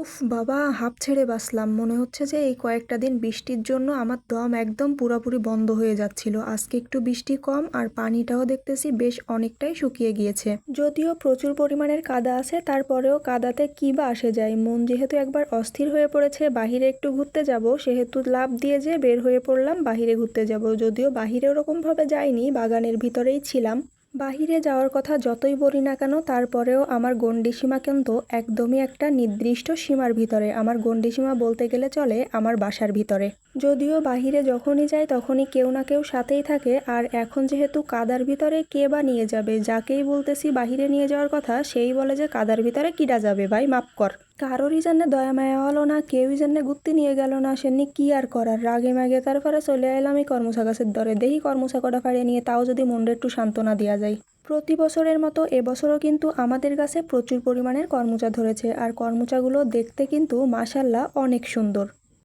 উফ বাবা, হাঁপ ছেড়ে বাঁচলাম। মনে হচ্ছে যে এই কয়েকটা দিন বৃষ্টির জন্য আমার দম একদম পুরোপুরি বন্ধ হয়ে যাচ্ছিল। আজকে একটু বৃষ্টি কম আর পানিটাও দেখতেছি বেশ অনেকটাই শুকিয়ে গিয়েছে। যদিও প্রচুর পরিমাণের কাদা আছে, তারপরেও কাদাতে কি বা আসে যায়। মন যেহেতু একবার অস্থির হয়ে পড়েছে বাহিরে একটু ঘুরতে যাব, সেহেতু লাফ দিয়ে যে বের হয়ে পড়লাম বাহিরে ঘুরতে যাব। যদিও বাহিরে ওরকমভাবে যাইনি, বাগানের ভিতরেই ছিলাম। বাহিরে যাওয়ার কথা যতই বলি না কেন, তারপরেও আমার গণ্ডি-সীমা কিন্তু একদমই একটা নির্দিষ্ট সীমার ভিতরে। আমার গণ্ডি-সীমা বলতে গেলে চলে আমার বাসার ভিতরে। যদিও বাহিরে যখনই যাই তখনই কেউ না কেউ সাথেই থাকে, আর এখন যেহেতু কাদার ভিতরে কে বা নিয়ে যাবে, যাকেই বলতেছি বাহিরে নিয়ে যাওয়ার কথা সেই বলে যে কাদার ভিতরে কিডা যাবে ভাই, মাপ কর। কারোরই জন্য দয়া মায়া হলো না, কেউই জন্য ঘুরতে নিয়ে গেল না, সেমনি কি আর করার। রাগে মাগে তারপরে চলে এলাম এই কর্মচা গাছের দরে। দেখি কর্মচা কটা ফাড়িয়ে নিয়ে তাও যদি মনটা একটু সান্ত্বনা দেওয়া যায়। প্রতি বছরের মতো এবছরও কিন্তু আমাদের গাছে প্রচুর পরিমাণের কর্মচা ধরেছে, আর কর্মচাগুলো দেখতে কিন্তু মাশাল্লাহ অনেক সুন্দর।